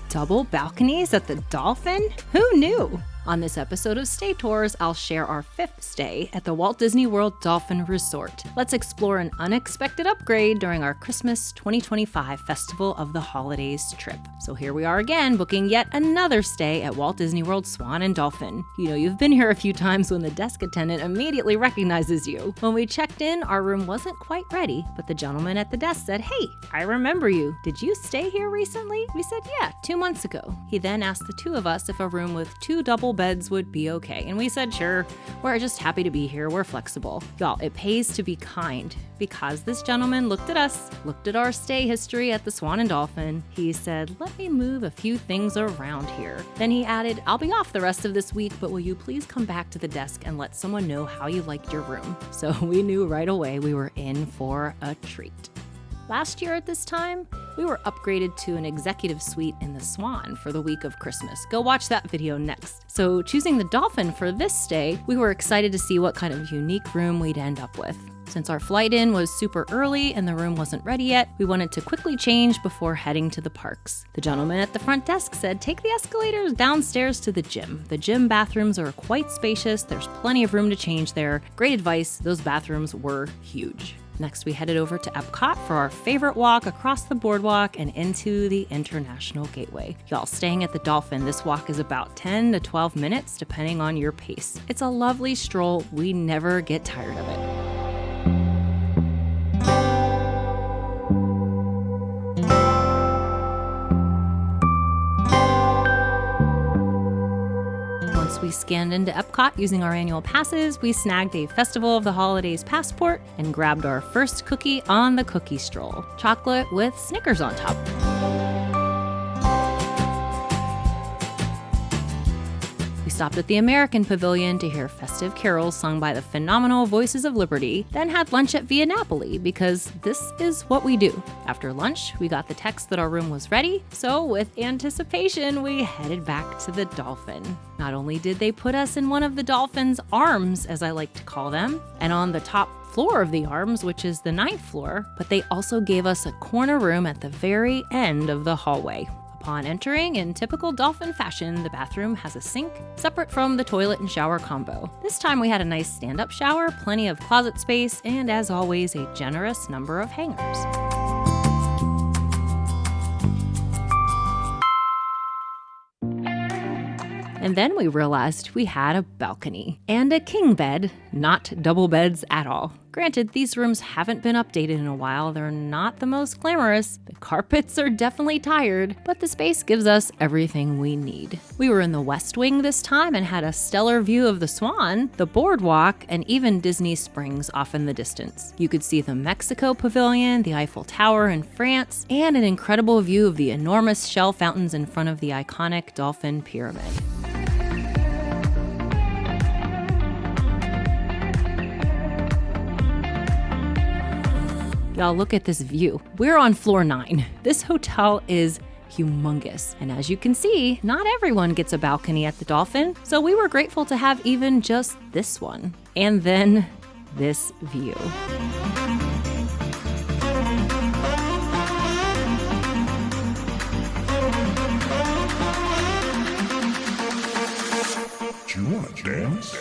Double balconies at the Dolphin? Who knew? On this episode of Stay Tours, I'll share our 5th stay at the Walt Disney World Dolphin Resort. Let's explore an unexpected upgrade during our Christmas 2025 Festival of the Holidays trip. So here we are again, booking yet another stay at Walt Disney World Swan and Dolphin. You know, you've been here a few times when the desk attendant immediately recognizes you. When we checked in, our room wasn't quite ready, but the gentleman at the desk said, "Hey, I remember you. Did you stay here recently?" We said, "Yeah, 2 months ago." He then asked the two of us if a room with 2 double beds would be okay, and we said, "Sure, we're just happy to be here, we're flexible." Y'all, it pays to be kind, because this gentleman looked at us, looked at our stay history at the Swan and Dolphin. He said, "Let me move a few things around here." Then he added, "I'll be off the rest of this week, but will you please come back to the desk and let someone know how you liked your room?" So we knew right away we were in for a treat. Last year at this time, we were upgraded to an executive suite in the Swan for the week of Christmas. Go watch that video next. So choosing the Dolphin for this stay, we were excited to see what kind of unique room we'd end up with. Since our flight in was super early and the room wasn't ready yet, we wanted to quickly change before heading to the parks. The gentleman at the front desk said, "Take the escalators downstairs to the gym. The gym bathrooms are quite spacious. There's plenty of room to change there." Great advice. Those bathrooms were huge. Next, we headed over to EPCOT for our favorite walk across the BoardWalk and into the International Gateway. Y'all, staying at the Dolphin, this walk is about 10 to 12 minutes, depending on your pace. It's a lovely stroll. We never get tired of it. We scanned into EPCOT using our annual passes, we snagged a Festival of the Holidays passport, and grabbed our first cookie on the cookie stroll. Chocolate with Snickers on top. We stopped at the American Pavilion to hear festive carols sung by the phenomenal Voices of Liberty, then had lunch at Via Napoli because this is what we do. After lunch, we got the text that our room was ready, so with anticipation, we headed back to the Dolphin. Not only did they put us in one of the Dolphin's arms, as I like to call them, and on the top floor of the arms, which is the 9th floor, but they also gave us a corner room at the very end of the hallway. Upon entering, in typical Dolphin fashion, the bathroom has a sink separate from the toilet and shower combo. This time we had a nice stand-up shower, plenty of closet space, and as always, a generous number of hangers. And then we realized we had a balcony and a king bed, not double beds at all. Granted, these rooms haven't been updated in a while. They're not the most glamorous. The carpets are definitely tired, but the space gives us everything we need. We were in the West Wing this time and had a stellar view of the Swan, the BoardWalk, and even Disney Springs off in the distance. You could see the Mexico Pavilion, the Eiffel Tower in France, and an incredible view of the enormous shell fountains in front of the iconic Dolphin Pyramid. Y'all, look at this view. We're on floor 9. This hotel is humongous. And as you can see, not everyone gets a balcony at the Dolphin, so we were grateful to have even just this one. And then this view. Do you want to dance?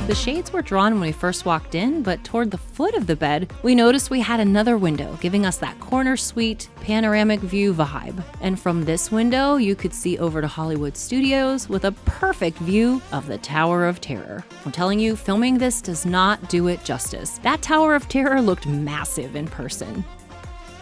The shades were drawn when we first walked in, but toward the foot of the bed, we noticed we had another window, giving us that corner suite, panoramic view vibe. And from this window, you could see over to Hollywood Studios with a perfect view of the Tower of Terror. I'm telling you, filming this does not do it justice. That Tower of Terror looked massive in person.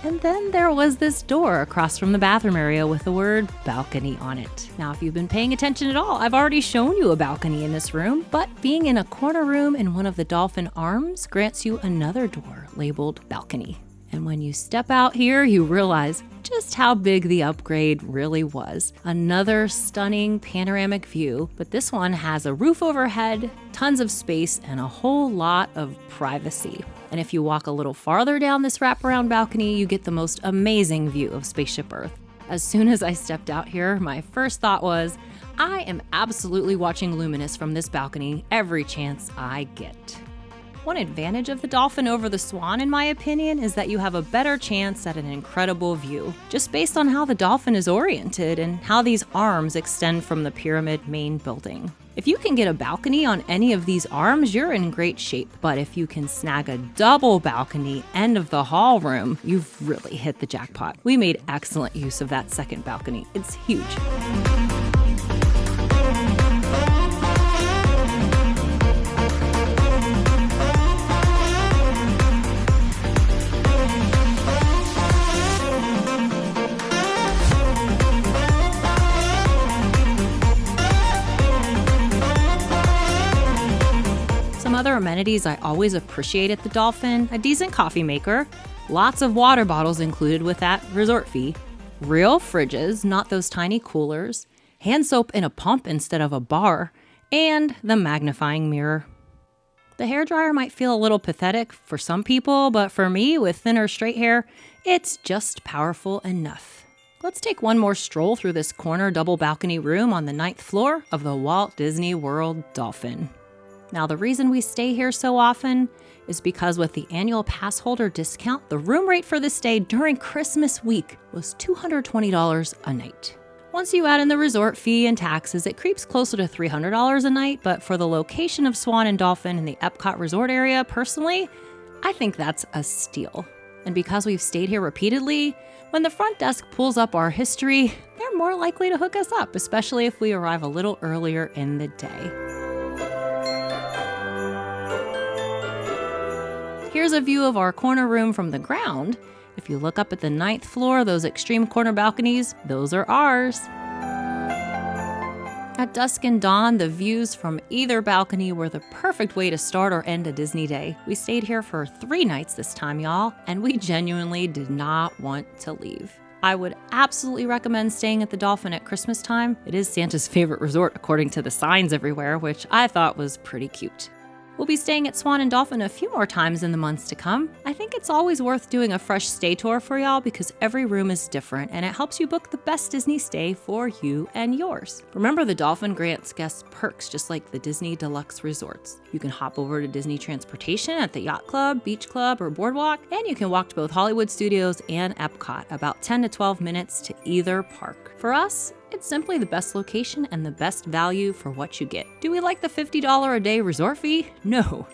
And then there was this door across from the bathroom area with the word balcony on it. Now, if you've been paying attention at all, I've already shown you a balcony in this room, but being in a corner room in one of the Dolphin arms grants you another door labeled balcony. And when you step out here, you realize just how big the upgrade really was. Another stunning panoramic view, but this one has a roof overhead, tons of space, and a whole lot of privacy. And if you walk a little farther down this wraparound balcony, you get the most amazing view of Spaceship Earth. As soon as I stepped out here, my first thought was, I am absolutely watching Luminous from this balcony every chance I get. One advantage of the Dolphin over the Swan, in my opinion, is that you have a better chance at an incredible view, just based on how the Dolphin is oriented and how these arms extend from the pyramid main building. If you can get a balcony on any of these arms, you're in great shape. But if you can snag a double balcony end of the hall room, you've really hit the jackpot. We made excellent use of that second balcony. It's huge. Other amenities I always appreciate at the Dolphin: a decent coffee maker, lots of water bottles included with that resort fee, real fridges, not those tiny coolers, hand soap in a pump instead of a bar, and the magnifying mirror. The hairdryer might feel a little pathetic for some people, but for me, with thinner straight hair, it's just powerful enough. Let's take one more stroll through this corner double balcony room on the 9th floor of the Walt Disney World Dolphin. Now, the reason we stay here so often is because with the annual pass holder discount, the room rate for this stay during Christmas week was $220 a night. Once you add in the resort fee and taxes, it creeps closer to $300 a night, but for the location of Swan and Dolphin in the EPCOT resort area, personally, I think that's a steal. And because we've stayed here repeatedly, when the front desk pulls up our history, they're more likely to hook us up, especially if we arrive a little earlier in the day. Here's a view of our corner room from the ground. If you look up at the 9th floor, those extreme corner balconies, those are ours. At dusk and dawn, the views from either balcony were the perfect way to start or end a Disney day. We stayed here for 3 nights this time, y'all, and we genuinely did not want to leave. I would absolutely recommend staying at the Dolphin at Christmas time. It is Santa's favorite resort, according to the signs everywhere, which I thought was pretty cute. We'll be staying at Swan and Dolphin a few more times in the months to come. I think it's always worth doing a fresh stay tour for y'all because every room is different and it helps you book the best Disney stay for you and yours. Remember, the Dolphin grants guests perks just like the Disney Deluxe resorts. You can hop over to Disney Transportation at the Yacht Club, Beach Club, or BoardWalk, and you can walk to both Hollywood Studios and EPCOT, about 10 to 12 minutes to either park. For us, it's simply the best location and the best value for what you get. Do we like the $50 a day resort fee? No.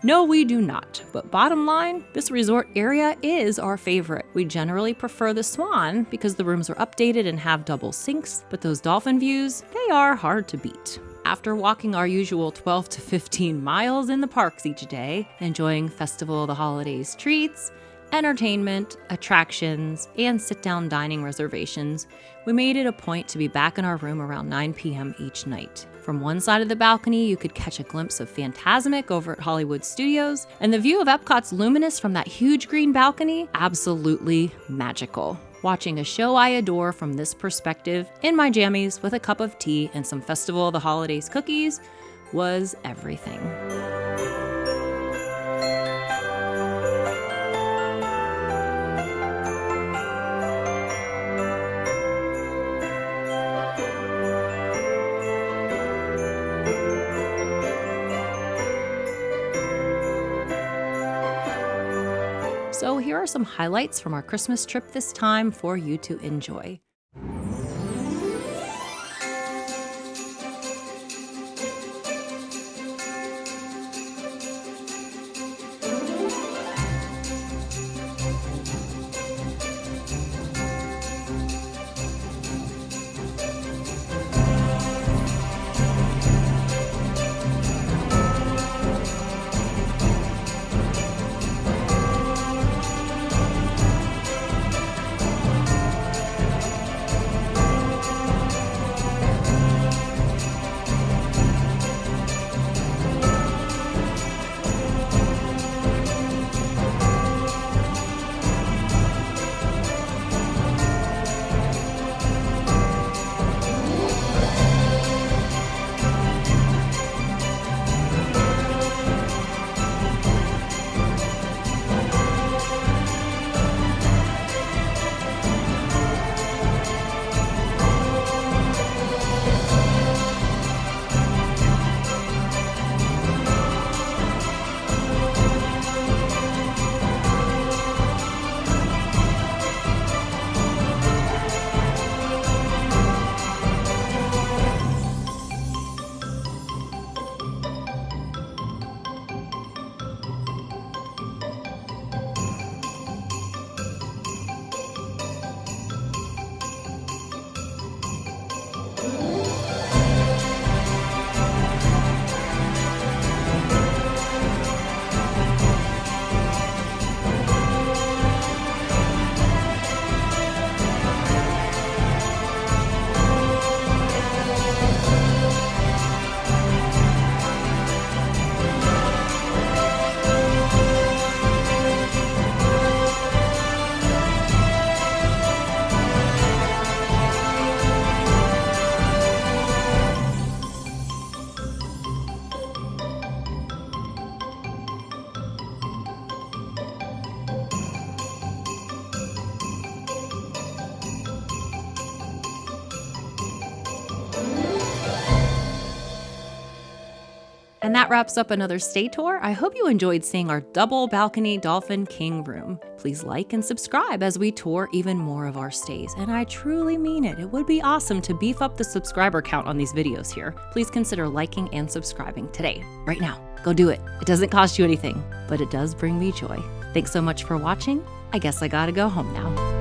No, we do not. But bottom line, this resort area is our favorite. We generally prefer the Swan because the rooms are updated and have double sinks, but those Dolphin views, they are hard to beat. After walking our usual 12 to 15 miles in the parks each day, enjoying Festival of the Holidays treats, entertainment, attractions, and sit-down dining reservations, we made it a point to be back in our room around 9 p.m. each night. From one side of the balcony, you could catch a glimpse of Fantasmic over at Hollywood Studios, and the view of Epcot's Luminous from that huge green balcony, absolutely magical. Watching a show I adore from this perspective, in my jammies with a cup of tea and some Festival of the Holidays cookies, was everything. So here are some highlights from our Christmas trip this time for you to enjoy. And that wraps up another stay tour. I hope you enjoyed seeing our double balcony Dolphin King room. Please like and subscribe as we tour even more of our stays. And I truly mean it. It would be awesome to beef up the subscriber count on these videos here. Please consider liking and subscribing today, right now. Go do it. It doesn't cost you anything, but it does bring me joy. Thanks so much for watching. I guess I gotta go home now.